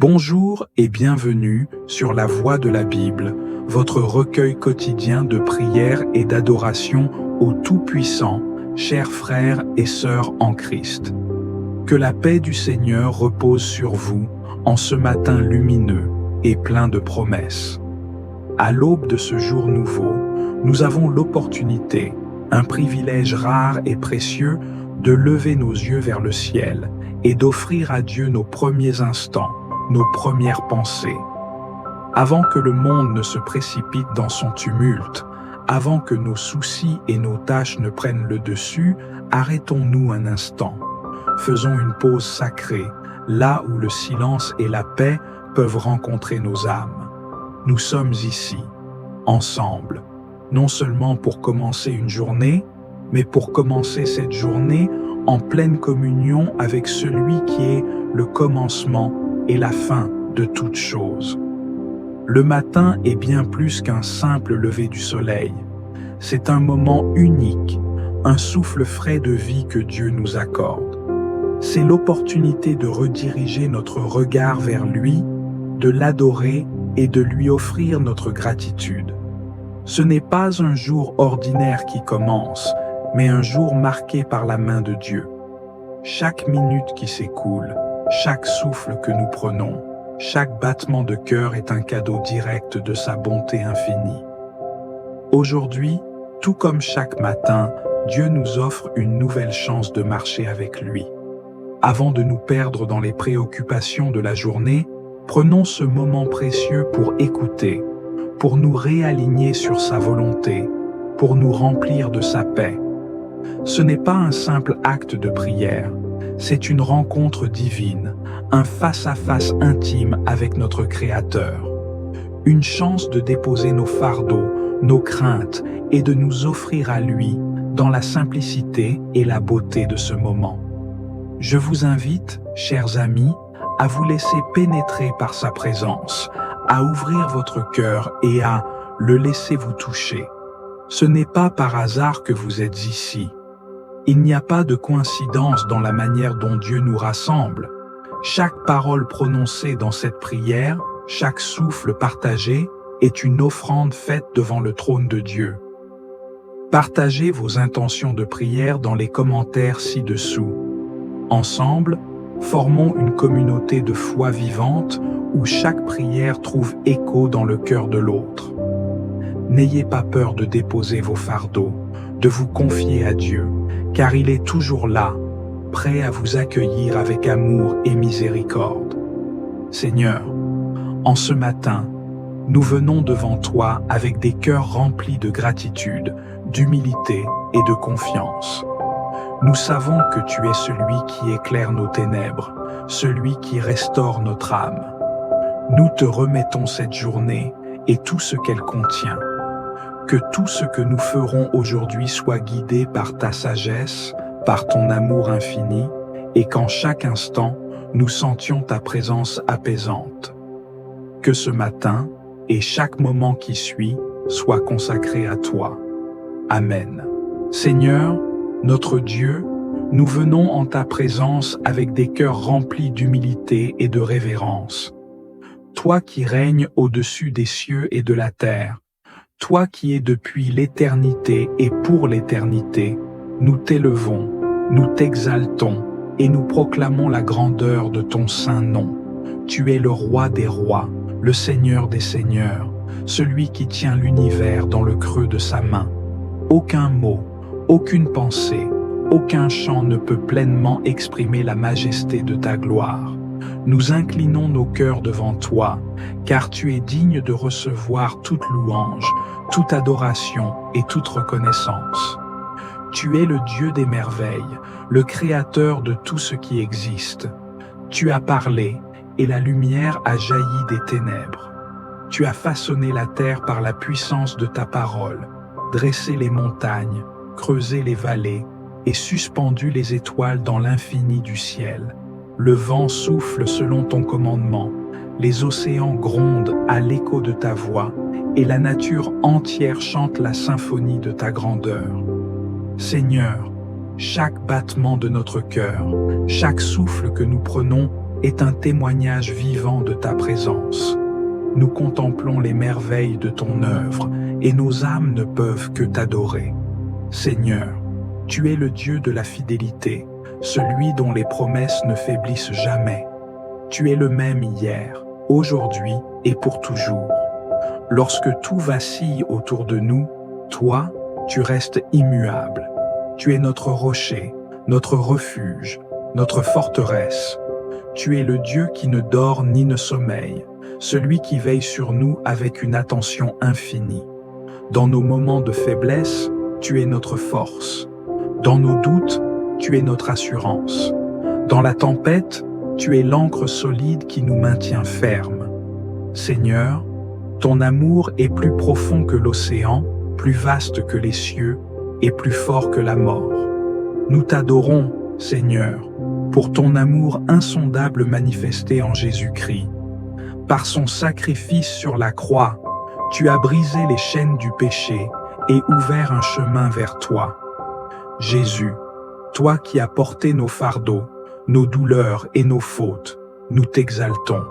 Bonjour et bienvenue sur La Voix de la Bible, votre recueil quotidien de prières et d'adoration au Tout-Puissant, chers frères et sœurs en Christ. Que la paix du Seigneur repose sur vous en ce matin lumineux et plein de promesses. À l'aube de ce jour nouveau, nous avons l'opportunité, un privilège rare et précieux, de lever nos yeux vers le ciel et d'offrir à Dieu nos premiers instants, nos premières pensées. Avant que le monde ne se précipite dans son tumulte, avant que nos soucis et nos tâches ne prennent le dessus, arrêtons-nous un instant. Faisons une pause sacrée, là où le silence et la paix peuvent rencontrer nos âmes. Nous sommes ici, ensemble, non seulement pour commencer une journée, mais pour commencer cette journée en pleine communion avec celui qui est le commencement et la fin de toute chose. Le matin est bien plus qu'un simple lever du soleil. C'est un moment unique, un souffle frais de vie que Dieu nous accorde. C'est l'opportunité de rediriger notre regard vers lui, de l'adorer et de lui offrir notre gratitude. Ce n'est pas un jour ordinaire qui commence, mais un jour marqué par la main de Dieu. Chaque minute qui s'écoule, chaque souffle que nous prenons, chaque battement de cœur est un cadeau direct de sa bonté infinie. Aujourd'hui, tout comme chaque matin, Dieu nous offre une nouvelle chance de marcher avec lui. Avant de nous perdre dans les préoccupations de la journée, prenons ce moment précieux pour écouter, pour nous réaligner sur sa volonté, pour nous remplir de sa paix. Ce n'est pas un simple acte de prière, c'est une rencontre divine, un face-à-face intime avec notre Créateur. Une chance de déposer nos fardeaux, nos craintes et de nous offrir à lui dans la simplicité et la beauté de ce moment. Je vous invite, chers amis, à vous laisser pénétrer par sa présence, à ouvrir votre cœur et à le laisser vous toucher. Ce n'est pas par hasard que vous êtes ici. Il n'y a pas de coïncidence dans la manière dont Dieu nous rassemble. Chaque parole prononcée dans cette prière, chaque souffle partagé, est une offrande faite devant le trône de Dieu. Partagez vos intentions de prière dans les commentaires ci-dessous. Ensemble, formons une communauté de foi vivante où chaque prière trouve écho dans le cœur de l'autre. N'ayez pas peur de déposer vos fardeaux, de vous confier à Dieu, car il est toujours là, prêt à vous accueillir avec amour et miséricorde. Seigneur, en ce matin, nous venons devant toi avec des cœurs remplis de gratitude, d'humilité et de confiance. Nous savons que tu es celui qui éclaire nos ténèbres, celui qui restaure notre âme. Nous te remettons cette journée et tout ce qu'elle contient. Que tout ce que nous ferons aujourd'hui soit guidé par ta sagesse, par ton amour infini, et qu'en chaque instant, nous sentions ta présence apaisante. Que ce matin et chaque moment qui suit soient consacrés à toi. Amen. Seigneur, notre Dieu, nous venons en ta présence avec des cœurs remplis d'humilité et de révérence. Toi qui règnes au-dessus des cieux et de la terre, toi qui es depuis l'éternité et pour l'éternité, nous t'élevons, nous t'exaltons et nous proclamons la grandeur de ton saint nom. Tu es le roi des rois, le Seigneur des seigneurs, celui qui tient l'univers dans le creux de sa main. Aucun mot, aucune pensée, aucun chant ne peut pleinement exprimer la majesté de ta gloire. Nous inclinons nos cœurs devant toi, car tu es digne de recevoir toute louange, toute adoration et toute reconnaissance. Tu es le Dieu des merveilles, le Créateur de tout ce qui existe. Tu as parlé, et la lumière a jailli des ténèbres. Tu as façonné la terre par la puissance de ta parole, dressé les montagnes, creusé les vallées, et suspendu les étoiles dans l'infini du ciel. Le vent souffle selon ton commandement, les océans grondent à l'écho de ta voix, et la nature entière chante la symphonie de ta grandeur. Seigneur, chaque battement de notre cœur, chaque souffle que nous prenons est un témoignage vivant de ta présence. Nous contemplons les merveilles de ton œuvre et nos âmes ne peuvent que t'adorer. Seigneur, tu es le Dieu de la fidélité, celui dont les promesses ne faiblissent jamais. Tu es le même hier, aujourd'hui et pour toujours. Lorsque tout vacille autour de nous, toi, tu restes immuable. Tu es notre rocher, notre refuge, notre forteresse. Tu es le Dieu qui ne dort ni ne sommeille, celui qui veille sur nous avec une attention infinie. Dans nos moments de faiblesse, tu es notre force. Dans nos doutes, tu es notre assurance. Dans la tempête, tu es l'ancre solide qui nous maintient fermes. Seigneur, ton amour est plus profond que l'océan, plus vaste que les cieux et plus fort que la mort. Nous t'adorons, Seigneur, pour ton amour insondable manifesté en Jésus-Christ. Par son sacrifice sur la croix, tu as brisé les chaînes du péché et ouvert un chemin vers toi. Jésus, toi qui as porté nos fardeaux, nos douleurs et nos fautes, nous t'exaltons.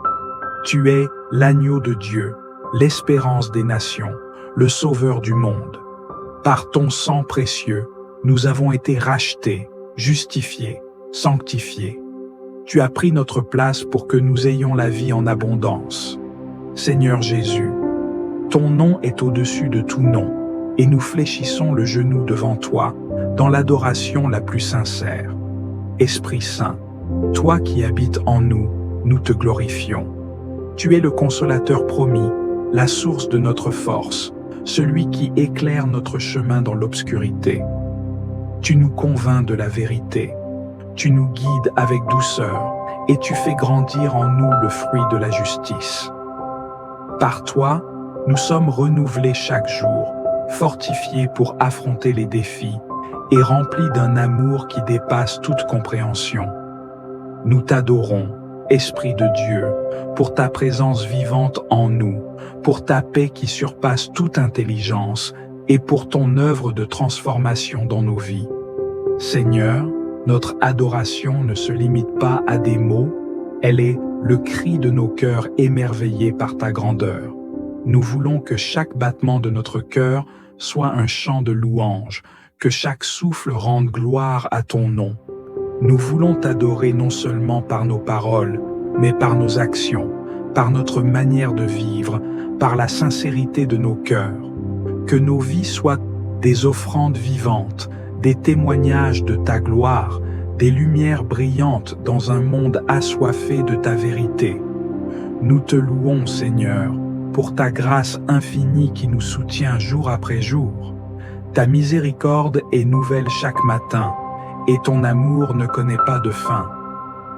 Tu es l'agneau de Dieu, l'espérance des nations, le sauveur du monde. Par ton sang précieux, nous avons été rachetés, justifiés, sanctifiés. Tu as pris notre place pour que nous ayons la vie en abondance. Seigneur Jésus, ton nom est au-dessus de tout nom, et nous fléchissons le genou devant toi, dans l'adoration la plus sincère. Esprit Saint, toi qui habites en nous, nous te glorifions. Tu es le consolateur promis, la source de notre force, celui qui éclaire notre chemin dans l'obscurité. Tu nous convaincs de la vérité, tu nous guides avec douceur et tu fais grandir en nous le fruit de la justice. Par toi, nous sommes renouvelés chaque jour, fortifiés pour affronter les défis et remplis d'un amour qui dépasse toute compréhension. Nous t'adorons, Esprit de Dieu, pour ta présence vivante en nous, pour ta paix qui surpasse toute intelligence et pour ton œuvre de transformation dans nos vies. Seigneur, notre adoration ne se limite pas à des mots, elle est le cri de nos cœurs émerveillés par ta grandeur. Nous voulons que chaque battement de notre cœur soit un chant de louange, que chaque souffle rende gloire à ton nom. Nous voulons t'adorer non seulement par nos paroles, mais par nos actions, par notre manière de vivre, par la sincérité de nos cœurs. Que nos vies soient des offrandes vivantes, des témoignages de ta gloire, des lumières brillantes dans un monde assoiffé de ta vérité. Nous te louons, Seigneur, pour ta grâce infinie qui nous soutient jour après jour. Ta miséricorde est nouvelle chaque matin, et ton amour ne connaît pas de fin.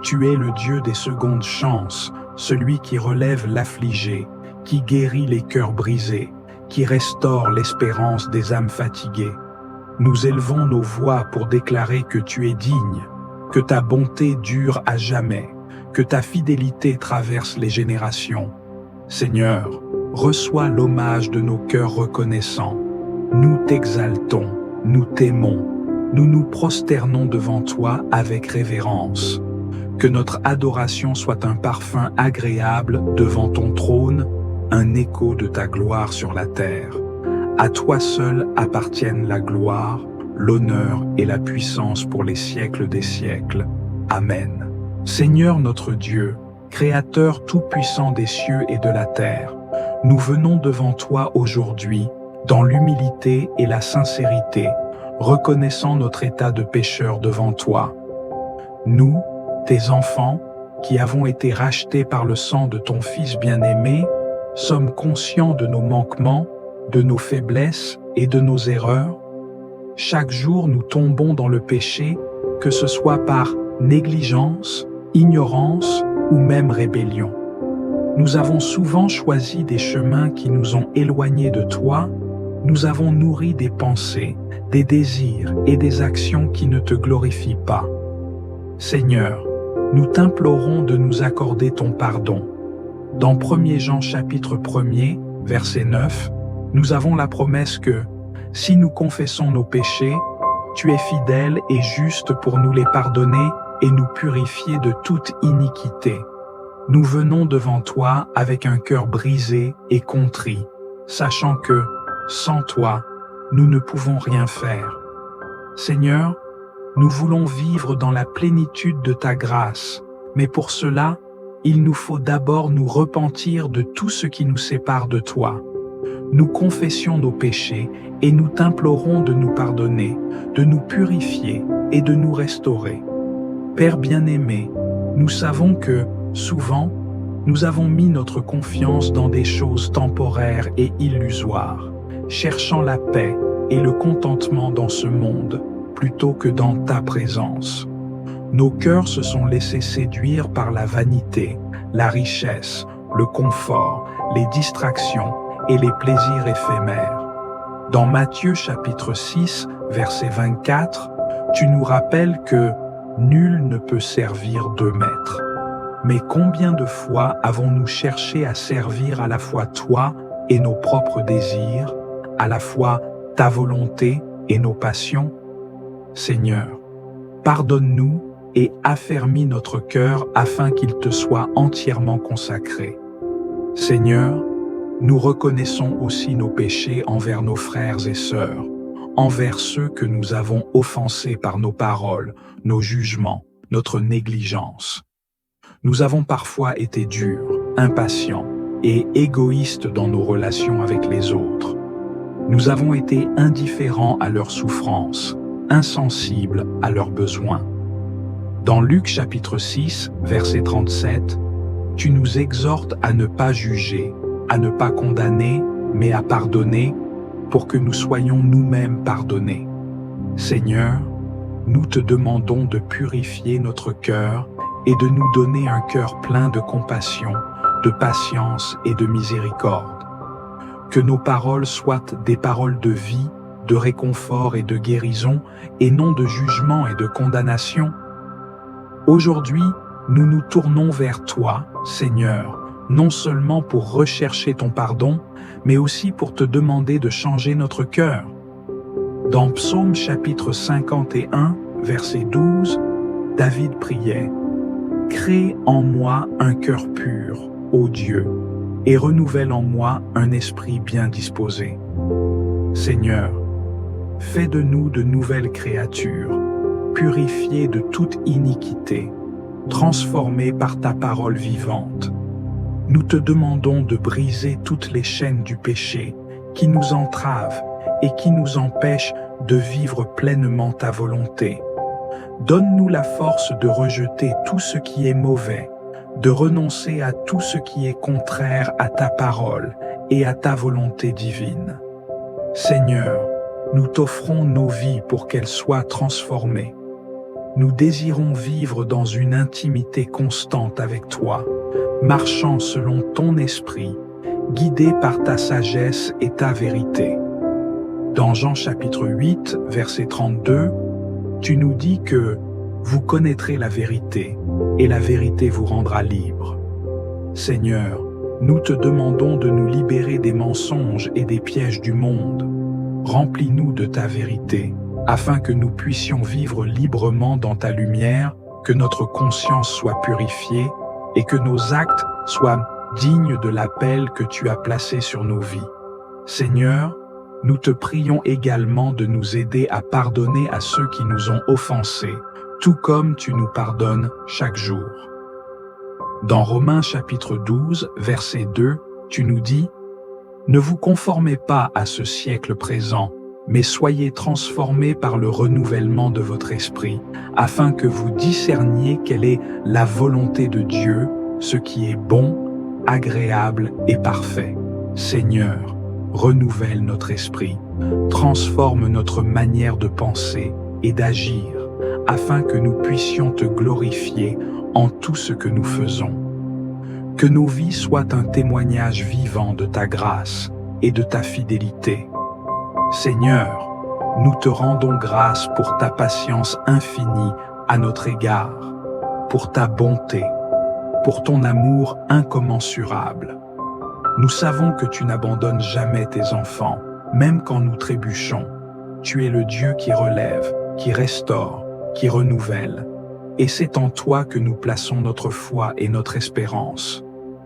Tu es le Dieu des secondes chances, celui qui relève l'affligé, qui guérit les cœurs brisés, qui restaure l'espérance des âmes fatiguées. Nous élevons nos voix pour déclarer que tu es digne, que ta bonté dure à jamais, que ta fidélité traverse les générations. Seigneur, reçois l'hommage de nos cœurs reconnaissants. Nous t'exaltons, nous t'aimons, nous nous prosternons devant toi avec révérence. Que notre adoration soit un parfum agréable devant ton trône, un écho de ta gloire sur la terre. À toi seul appartiennent la gloire, l'honneur et la puissance pour les siècles des siècles. Amen. Seigneur notre Dieu, Créateur tout-puissant des cieux et de la terre, nous venons devant toi aujourd'hui, dans l'humilité et la sincérité, reconnaissant notre état de pécheur devant toi. Nous, tes enfants, qui avons été rachetés par le sang de ton Fils bien-aimé, sommes conscients de nos manquements, de nos faiblesses et de nos erreurs. Chaque jour, nous tombons dans le péché, que ce soit par négligence, ignorance ou même rébellion. Nous avons souvent choisi des chemins qui nous ont éloignés de toi. Nous avons nourri des pensées, des désirs et des actions qui ne te glorifient pas. Seigneur, nous t'implorons de nous accorder ton pardon. Dans 1 Jean chapitre 1er, verset 9, nous avons la promesse que, si nous confessons nos péchés, tu es fidèle et juste pour nous les pardonner et nous purifier de toute iniquité. Nous venons devant toi avec un cœur brisé et contrit, sachant que, sans toi, nous ne pouvons rien faire. Seigneur, nous voulons vivre dans la plénitude de ta grâce, mais pour cela, il nous faut d'abord nous repentir de tout ce qui nous sépare de toi. Nous confessions nos péchés et nous t'implorons de nous pardonner, de nous purifier et de nous restaurer. Père bien-aimé, nous savons que, souvent, nous avons mis notre confiance dans des choses temporaires et illusoires, cherchant la paix et le contentement dans ce monde, plutôt que dans ta présence. Nos cœurs se sont laissés séduire par la vanité, la richesse, le confort, les distractions et les plaisirs éphémères. Dans Matthieu chapitre 6, verset 24, tu nous rappelles que nul ne peut servir deux maîtres. Mais combien de fois avons-nous cherché à servir à la fois toi et nos propres désirs, à la fois ta volonté et nos passions? Seigneur, pardonne-nous et affermis notre cœur afin qu'il te soit entièrement consacré. Seigneur, nous reconnaissons aussi nos péchés envers nos frères et sœurs, envers ceux que nous avons offensés par nos paroles, nos jugements, notre négligence. Nous avons parfois été durs, impatients et égoïstes dans nos relations avec les autres. Nous avons été indifférents à leurs souffrances, insensibles à leurs besoins. Dans Luc chapitre 6, verset 37, tu nous exhortes à ne pas juger, à ne pas condamner, mais à pardonner, pour que nous soyons nous-mêmes pardonnés. Seigneur, nous te demandons de purifier notre cœur et de nous donner un cœur plein de compassion, de patience et de miséricorde. Que nos paroles soient des paroles de vie, de réconfort et de guérison, et non de jugement et de condamnation. Aujourd'hui, nous nous tournons vers toi, Seigneur, non seulement pour rechercher ton pardon, mais aussi pour te demander de changer notre cœur. Dans Psaume chapitre 51, verset 12, David priait « Crée en moi un cœur pur, ô Dieu, et renouvelle en moi un esprit bien disposé. » Seigneur, fais de nous de nouvelles créatures, purifiées de toute iniquité, transformées par ta parole vivante. Nous te demandons de briser toutes les chaînes du péché qui nous entravent et qui nous empêchent de vivre pleinement ta volonté. Donne-nous la force de rejeter tout ce qui est mauvais, de renoncer à tout ce qui est contraire à ta parole et à ta volonté divine. Seigneur, nous t'offrons nos vies pour qu'elles soient transformées. Nous désirons vivre dans une intimité constante avec toi, marchant selon ton esprit, guidés par ta sagesse et ta vérité. Dans Jean chapitre 8, verset 32, tu nous dis que vous connaîtrez la vérité, et la vérité vous rendra libre. Seigneur, nous te demandons de nous libérer des mensonges et des pièges du monde. Remplis-nous de ta vérité, afin que nous puissions vivre librement dans ta lumière, que notre conscience soit purifiée et que nos actes soient dignes de l'appel que tu as placé sur nos vies. Seigneur, nous te prions également de nous aider à pardonner à ceux qui nous ont offensés, tout comme tu nous pardonnes chaque jour. Dans Romains chapitre 12, verset 2, tu nous dis « Ne vous conformez pas à ce siècle présent, mais soyez transformés par le renouvellement de votre esprit, afin que vous discerniez quelle est la volonté de Dieu, ce qui est bon, agréable et parfait. Seigneur, renouvelle notre esprit, transforme notre manière de penser et d'agir, afin que nous puissions te glorifier en tout ce que nous faisons. Que nos vies soient un témoignage vivant de ta grâce et de ta fidélité. Seigneur, nous te rendons grâce pour ta patience infinie à notre égard, pour ta bonté, pour ton amour incommensurable. Nous savons que tu n'abandonnes jamais tes enfants, même quand nous trébuchons. Tu es le Dieu qui relève, qui restaure, qui renouvelle. et c'est en toi que nous plaçons notre foi et notre espérance.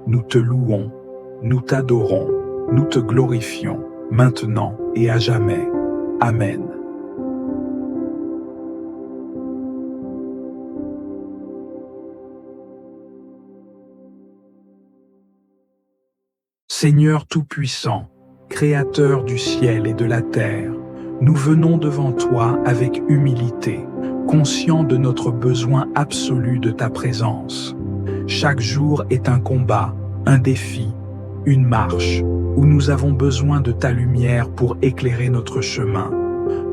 Nous te louons, nous t'adorons, nous te glorifions, maintenant et à jamais. Amen. Seigneur Tout-Puissant, Créateur du ciel et de la terre, nous venons devant toi avec humilité, conscients de notre besoin absolu de ta présence. Chaque jour est un combat, un défi, une marche, où nous avons besoin de ta lumière pour éclairer notre chemin,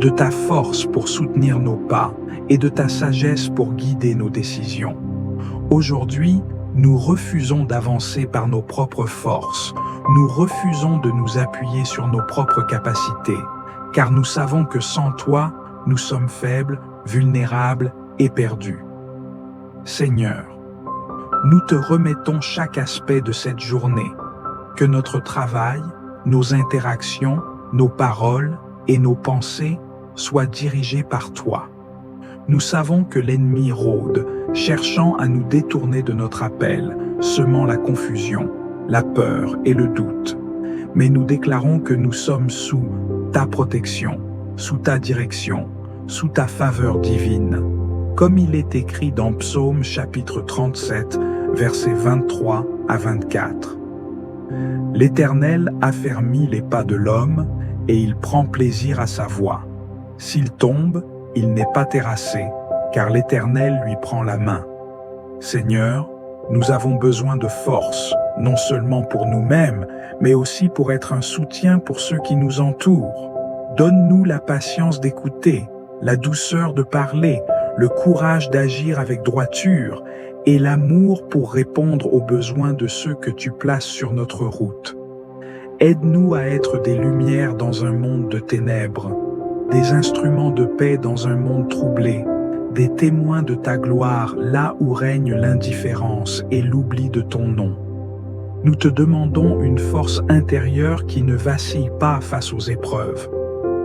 de ta force pour soutenir nos pas et de ta sagesse pour guider nos décisions. Aujourd'hui, nous refusons d'avancer par nos propres forces, nous refusons de nous appuyer sur nos propres capacités, car nous savons que sans toi, nous sommes faibles, vulnérables et perdus. Seigneur, nous te remettons chaque aspect de cette journée, que notre travail, nos interactions, nos paroles et nos pensées soient dirigés par toi. Nous savons que l'ennemi rôde, cherchant à nous détourner de notre appel, semant la confusion, la peur et le doute. Mais nous déclarons que nous sommes sous ta protection, sous ta direction, sous ta faveur divine. Comme il est écrit dans Psaume chapitre 37, versets 23 à 24. L'Éternel affermit les pas de l'homme et il prend plaisir à sa voie. S'il tombe, il n'est pas terrassé, car l'Éternel lui prend la main. Seigneur, nous avons besoin de force, non seulement pour nous-mêmes, mais aussi pour être un soutien pour ceux qui nous entourent. Donne-nous la patience d'écouter, la douceur de parler, le courage d'agir avec droiture et l'amour pour répondre aux besoins de ceux que tu places sur notre route. Aide-nous à être des lumières dans un monde de ténèbres, des instruments de paix dans un monde troublé, des témoins de ta gloire là où règne l'indifférence et l'oubli de ton nom. Nous te demandons une force intérieure qui ne vacille pas face aux épreuves.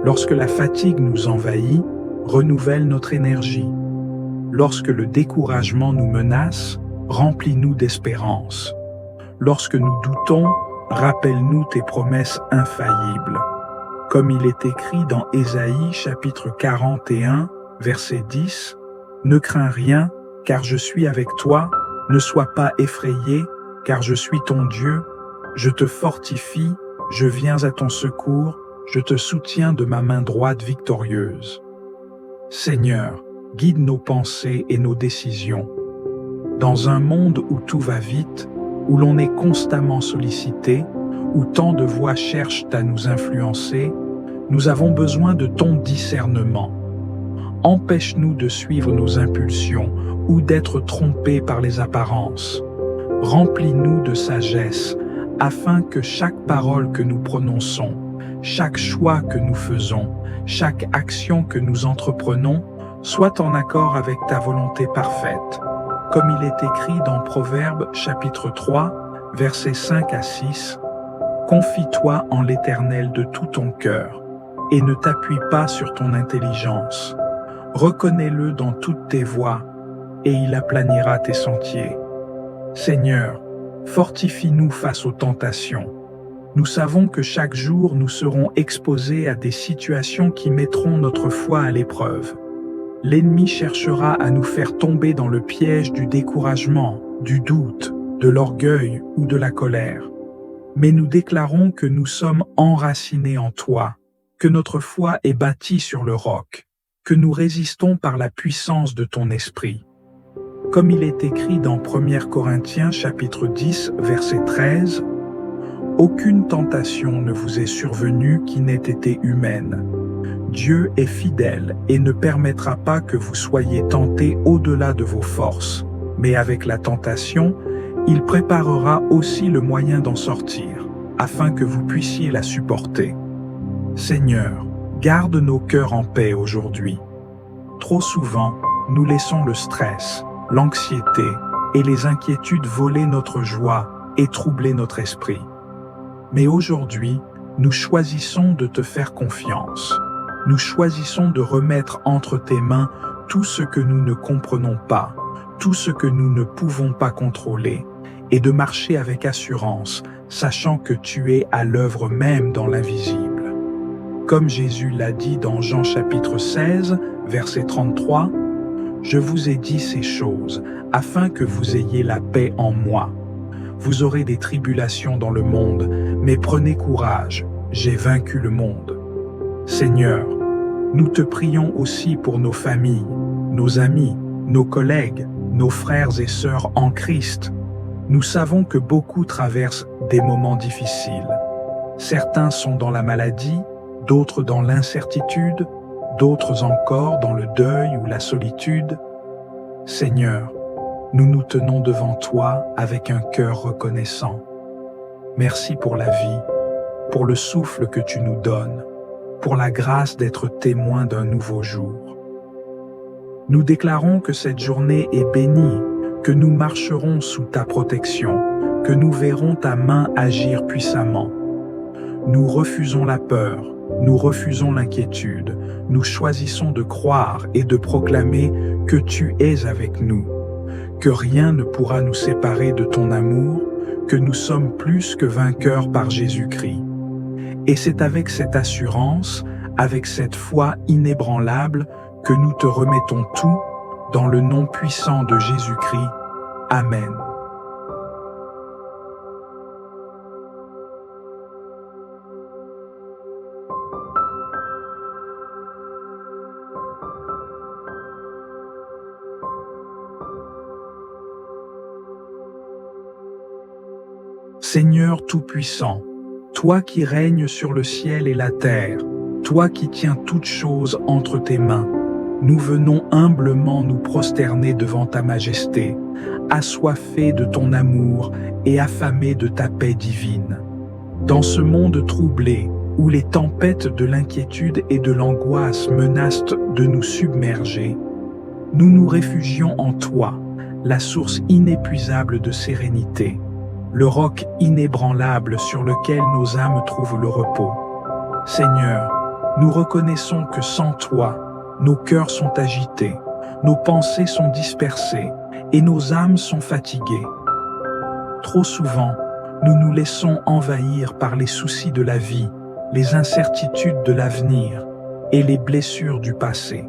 Lorsque la fatigue nous envahit, renouvelle notre énergie. Lorsque le découragement nous menace, remplis-nous d'espérance. Lorsque nous doutons, rappelle-nous tes promesses infaillibles. Comme il est écrit dans Ésaïe chapitre 41, verset 10, « Ne crains rien, car je suis avec toi, ne sois pas effrayé, car je suis ton Dieu, je te fortifie, je viens à ton secours, je te soutiens de ma main droite victorieuse. » Seigneur, guide nos pensées et nos décisions. Dans un monde où tout va vite, où l'on est constamment sollicité, où tant de voix cherchent à nous influencer, nous avons besoin de ton discernement. Empêche-nous de suivre nos impulsions ou d'être trompés par les apparences. Remplis-nous de sagesse, afin que chaque parole que nous prononçons, chaque choix que nous faisons, chaque action que nous entreprenons, soit en accord avec ta volonté parfaite. Comme il est écrit dans Proverbes chapitre 3, versets 5 à 6, « Confie-toi en l'Éternel de tout ton cœur, et ne t'appuie pas sur ton intelligence. Reconnais-le dans toutes tes voies, et il aplanira tes sentiers. Seigneur, fortifie-nous face aux tentations. Nous savons que chaque jour nous serons exposés à des situations qui mettront notre foi à l'épreuve. L'ennemi cherchera à nous faire tomber dans le piège du découragement, du doute, de l'orgueil ou de la colère. Mais nous déclarons que nous sommes enracinés en toi, que notre foi est bâtie sur le roc, que nous résistons par la puissance de ton esprit. Comme il est écrit dans 1 Corinthiens chapitre 10, verset 13, « Aucune tentation ne vous est survenue qui n'ait été humaine. Dieu est fidèle et ne permettra pas que vous soyez tentés au-delà de vos forces, mais avec la tentation, il préparera aussi le moyen d'en sortir, afin que vous puissiez la supporter. Seigneur, garde nos cœurs en paix aujourd'hui. Trop souvent, nous laissons le stress, l'anxiété et les inquiétudes voler notre joie et troubler notre esprit. Mais aujourd'hui, nous choisissons de te faire confiance. Nous choisissons de remettre entre tes mains tout ce que nous ne comprenons pas, tout ce que nous ne pouvons pas contrôler et de marcher avec assurance, sachant que tu es à l'œuvre même dans l'invisible. Comme Jésus l'a dit dans Jean chapitre 16, verset 33, « Je vous ai dit ces choses, afin que vous ayez la paix en moi. Vous aurez des tribulations dans le monde, mais prenez courage, j'ai vaincu le monde. » Seigneur, nous te prions aussi pour nos familles, nos amis, nos collègues, nos frères et sœurs en Christ. Nous savons que beaucoup traversent des moments difficiles. Certains sont dans la maladie, d'autres dans l'incertitude, d'autres encore dans le deuil ou la solitude. Seigneur, nous nous tenons devant toi avec un cœur reconnaissant. Merci pour la vie, pour le souffle que tu nous donnes, pour la grâce d'être témoin d'un nouveau jour. Nous déclarons que cette journée est bénie, que nous marcherons sous ta protection, que nous verrons ta main agir puissamment. Nous refusons la peur, nous refusons l'inquiétude, nous choisissons de croire et de proclamer que tu es avec nous, que rien ne pourra nous séparer de ton amour, que nous sommes plus que vainqueurs par Jésus-Christ. Et c'est avec cette assurance, avec cette foi inébranlable, que nous te remettons tout dans le nom puissant de Jésus-Christ. Amen. Seigneur Tout-Puissant, toi qui règnes sur le ciel et la terre, toi qui tiens toutes choses entre tes mains, nous venons humblement nous prosterner devant ta majesté, assoiffés de ton amour et affamés de ta paix divine. Dans ce monde troublé, où les tempêtes de l'inquiétude et de l'angoisse menacent de nous submerger, nous nous réfugions en toi, la source inépuisable de sérénité, le roc inébranlable sur lequel nos âmes trouvent le repos. Seigneur, nous reconnaissons que sans toi, nos cœurs sont agités, nos pensées sont dispersées et nos âmes sont fatiguées. Trop souvent, nous nous laissons envahir par les soucis de la vie, les incertitudes de l'avenir et les blessures du passé.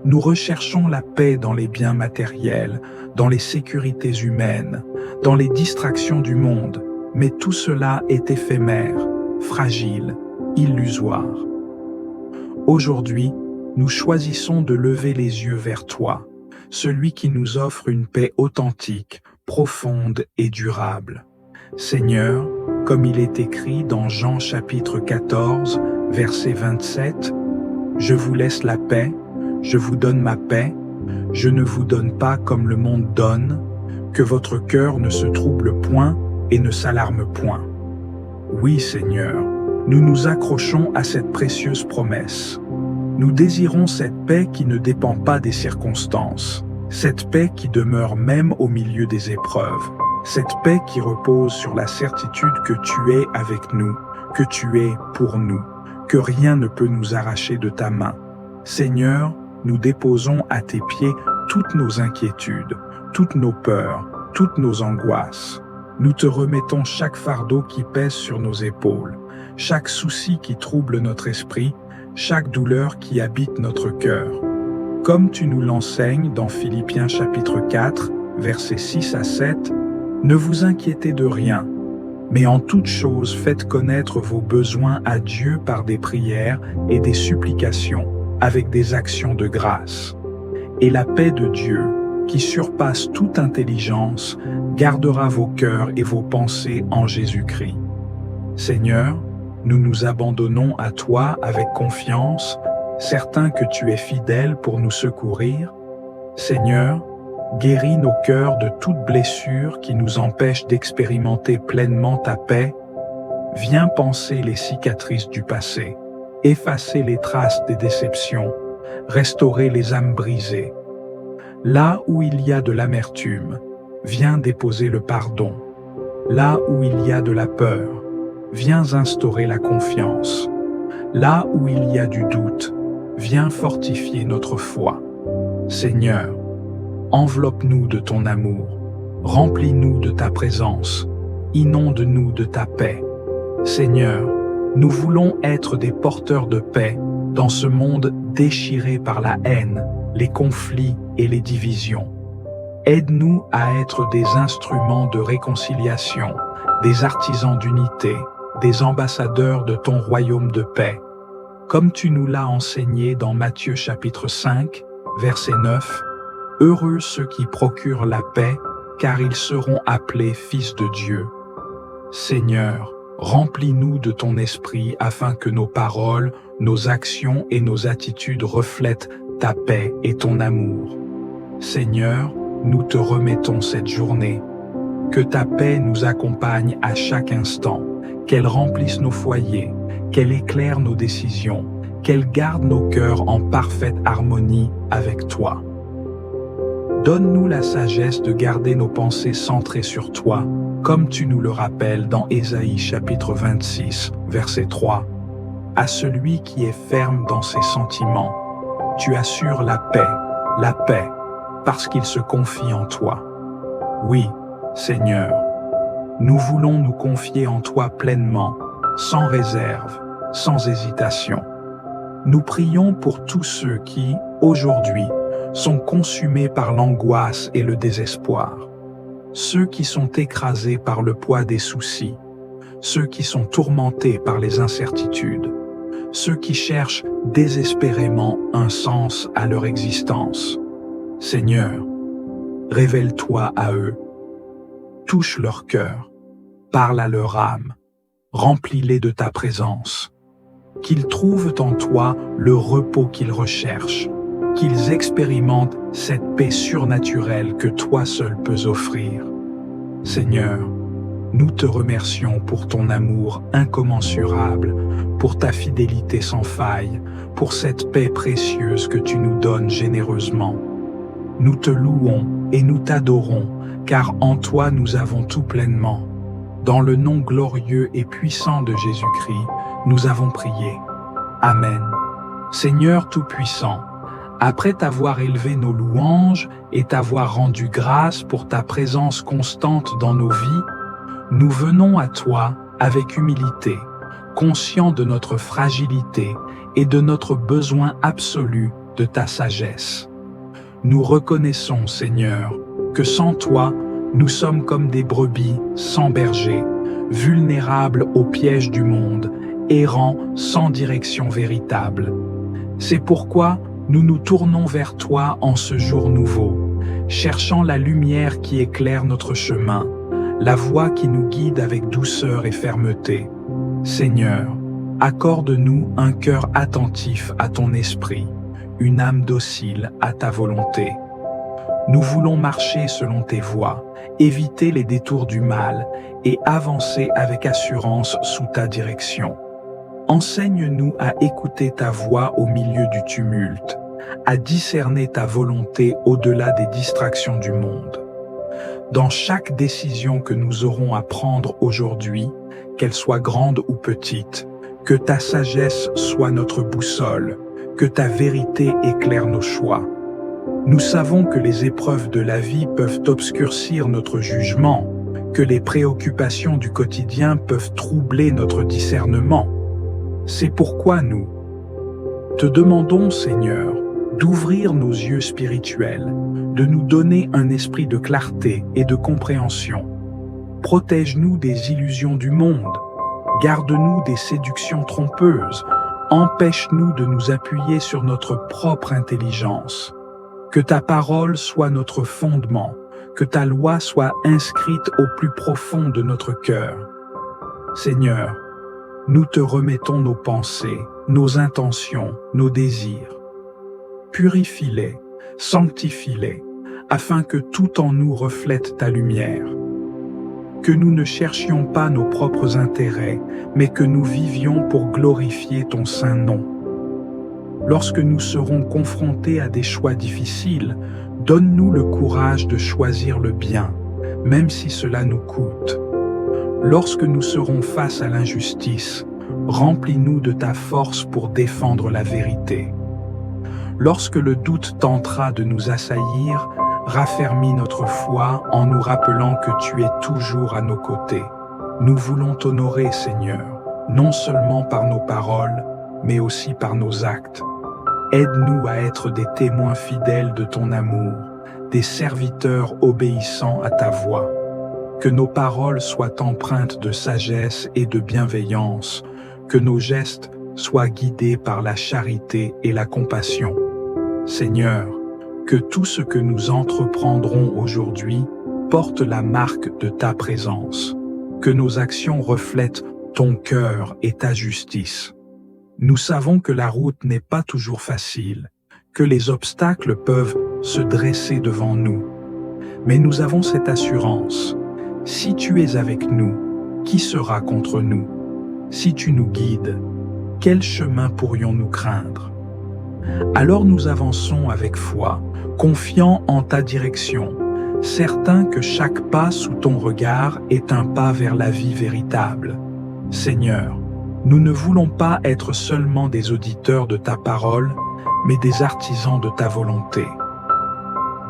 Nous recherchons la paix dans les biens matériels, dans les sécurités humaines, dans les distractions du monde, mais tout cela est éphémère, fragile, illusoire. Aujourd'hui, nous choisissons de lever les yeux vers toi, celui qui nous offre une paix authentique, profonde et durable. Seigneur, comme il est écrit dans Jean chapitre 14, verset 27, « Je vous laisse la paix, je vous donne ma paix, je ne vous donne pas comme le monde donne, que votre cœur ne se trouble point et ne s'alarme point. » Oui, Seigneur, nous nous accrochons à cette précieuse promesse. Nous désirons cette paix qui ne dépend pas des circonstances, cette paix qui demeure même au milieu des épreuves, cette paix qui repose sur la certitude que tu es avec nous, que tu es pour nous, que rien ne peut nous arracher de ta main. Seigneur, nous déposons à tes pieds toutes nos inquiétudes, toutes nos peurs, toutes nos angoisses. Nous te remettons chaque fardeau qui pèse sur nos épaules, chaque souci qui trouble notre esprit, chaque douleur qui habite notre cœur. Comme tu nous l'enseignes dans Philippiens chapitre 4, versets 6 à 7, « Ne vous inquiétez de rien, mais en toute chose faites connaître vos besoins à Dieu par des prières et des supplications, avec des actions de grâce. Et la paix de Dieu, qui surpasse toute intelligence, gardera vos cœurs et vos pensées en Jésus-Christ. » Seigneur, nous nous abandonnons à toi avec confiance, certains que tu es fidèle pour nous secourir. Seigneur, guéris nos cœurs de toute blessure qui nous empêche d'expérimenter pleinement ta paix. Viens panser les cicatrices du passé, effacer les traces des déceptions, restaurer les âmes brisées. Là où il y a de l'amertume, viens déposer le pardon. Là où il y a de la peur, viens instaurer la confiance. Là où il y a du doute, viens fortifier notre foi. Seigneur, Enveloppe-nous de ton amour. Remplis-nous de ta présence. Inonde-nous de ta paix. Seigneur, nous voulons être des porteurs de paix dans ce monde déchiré par la haine, les conflits et les divisions. Aide-nous à être des instruments de réconciliation, des artisans d'unité, des ambassadeurs de ton royaume de paix. Comme tu nous l'as enseigné dans Matthieu chapitre 5, verset 9, « Heureux ceux qui procurent la paix, car ils seront appelés fils de Dieu. » Seigneur, remplis-nous de ton esprit afin que nos paroles, nos actions et nos attitudes reflètent ta paix et ton amour. Seigneur, nous te remettons cette journée. Que ta paix nous accompagne à chaque instant, qu'elle remplisse nos foyers, qu'elle éclaire nos décisions, qu'elle garde nos cœurs en parfaite harmonie avec toi. Donne-nous la sagesse de garder nos pensées centrées sur toi, comme tu nous le rappelles dans Ésaïe chapitre 26, verset 3. À celui qui est ferme dans ses sentiments, tu assures la paix, parce qu'il se confie en toi. Oui, Seigneur, nous voulons nous confier en toi pleinement, sans réserve, sans hésitation. Nous prions pour tous ceux qui, aujourd'hui, sont consumés par l'angoisse et le désespoir, ceux qui sont écrasés par le poids des soucis, ceux qui sont tourmentés par les incertitudes, ceux qui cherchent désespérément un sens à leur existence. Seigneur, révèle-toi à eux, touche leur cœur, parle à leur âme, remplis-les de ta présence, qu'ils trouvent en toi le repos qu'ils recherchent, qu'ils expérimentent cette paix surnaturelle que toi seul peux offrir. Seigneur, nous te remercions pour ton amour incommensurable, pour ta fidélité sans faille, pour cette paix précieuse que tu nous donnes généreusement. Nous te louons et nous t'adorons, car en toi nous avons tout pleinement. Dans le nom glorieux et puissant de Jésus-Christ, nous avons prié. Amen. Seigneur Tout-Puissant, après t'avoir élevé nos louanges et t'avoir rendu grâce pour ta présence constante dans nos vies, nous venons à toi avec humilité, conscients de notre fragilité et de notre besoin absolu de ta sagesse. Nous reconnaissons, Seigneur, que sans toi, nous sommes comme des brebis sans berger, vulnérables aux pièges du monde, errants sans direction véritable. C'est pourquoi nous nous tournons vers toi en ce jour nouveau, cherchant la lumière qui éclaire notre chemin, la voie qui nous guide avec douceur et fermeté. Seigneur, accorde-nous un cœur attentif à ton esprit, une âme docile à ta volonté. Nous voulons marcher selon tes voies, éviter les détours du mal et avancer avec assurance sous ta direction. Enseigne-nous à écouter ta voix au milieu du tumulte, à discerner ta volonté au-delà des distractions du monde. Dans chaque décision que nous aurons à prendre aujourd'hui, qu'elle soit grande ou petite, que ta sagesse soit notre boussole, que ta vérité éclaire nos choix. Nous savons que les épreuves de la vie peuvent obscurcir notre jugement, que les préoccupations du quotidien peuvent troubler notre discernement. C'est pourquoi nous te demandons, Seigneur, d'ouvrir nos yeux spirituels, de nous donner un esprit de clarté et de compréhension. Protège-nous des illusions du monde, garde-nous des séductions trompeuses, empêche-nous de nous appuyer sur notre propre intelligence. Que ta parole soit notre fondement, que ta loi soit inscrite au plus profond de notre cœur. Seigneur, nous te remettons nos pensées, nos intentions, nos désirs. Purifie-les, sanctifie-les, afin que tout en nous reflète ta lumière. Que nous ne cherchions pas nos propres intérêts, mais que nous vivions pour glorifier ton saint nom. Lorsque nous serons confrontés à des choix difficiles, donne-nous le courage de choisir le bien, même si cela nous coûte. Lorsque nous serons face à l'injustice, remplis-nous de ta force pour défendre la vérité. Lorsque le doute tentera de nous assaillir, raffermis notre foi en nous rappelant que tu es toujours à nos côtés. Nous voulons t'honorer, Seigneur, non seulement par nos paroles, mais aussi par nos actes. Aide-nous à être des témoins fidèles de ton amour, des serviteurs obéissants à ta voix. Que nos paroles soient empreintes de sagesse et de bienveillance, que nos gestes soient guidés par la charité et la compassion. Seigneur, que tout ce que nous entreprendrons aujourd'hui porte la marque de ta présence, que nos actions reflètent ton cœur et ta justice. Nous savons que la route n'est pas toujours facile, que les obstacles peuvent se dresser devant nous. Mais nous avons cette assurance. Si tu es avec nous, qui sera contre nous? Si tu nous guides, quel chemin pourrions-nous craindre? Alors nous avançons avec foi, confiants en ta direction, certains que chaque pas sous ton regard est un pas vers la vie véritable. Seigneur, nous ne voulons pas être seulement des auditeurs de ta parole, mais des artisans de ta volonté.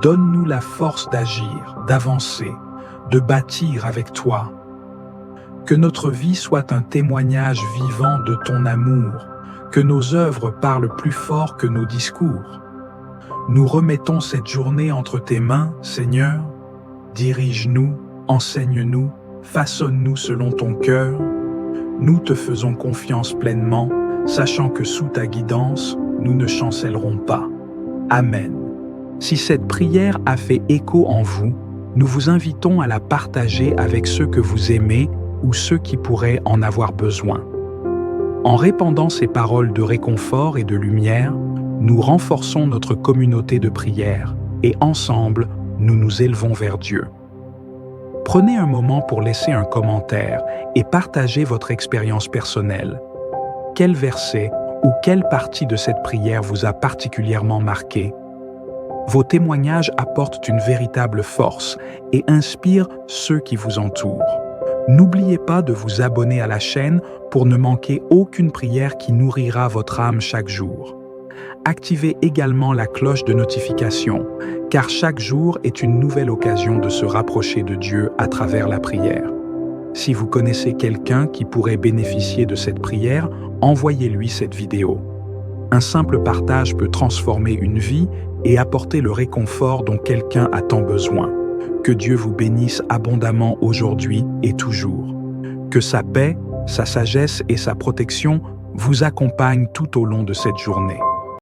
Donne-nous la force d'agir, d'avancer, de bâtir avec toi. Que notre vie soit un témoignage vivant de ton amour, que nos œuvres parlent plus fort que nos discours. Nous remettons cette journée entre tes mains, Seigneur. Dirige-nous, enseigne-nous, façonne-nous selon ton cœur. Nous te faisons confiance pleinement, sachant que sous ta guidance, nous ne chancellerons pas. Amen. Si cette prière a fait écho en vous, nous vous invitons à la partager avec ceux que vous aimez ou ceux qui pourraient en avoir besoin. En répandant ces paroles de réconfort et de lumière, nous renforçons notre communauté de prière et ensemble, nous nous élevons vers Dieu. Prenez un moment pour laisser un commentaire et partager votre expérience personnelle. Quel verset ou quelle partie de cette prière vous a particulièrement marqué? Vos témoignages apportent une véritable force et inspirent ceux qui vous entourent. N'oubliez pas de vous abonner à la chaîne pour ne manquer aucune prière qui nourrira votre âme chaque jour. Activez également la cloche de notification, car chaque jour est une nouvelle occasion de se rapprocher de Dieu à travers la prière. Si vous connaissez quelqu'un qui pourrait bénéficier de cette prière, envoyez-lui cette vidéo. Un simple partage peut transformer une vie et apporter le réconfort dont quelqu'un a tant besoin. Que Dieu vous bénisse abondamment aujourd'hui et toujours. Que sa paix, sa sagesse et sa protection vous accompagnent tout au long de cette journée.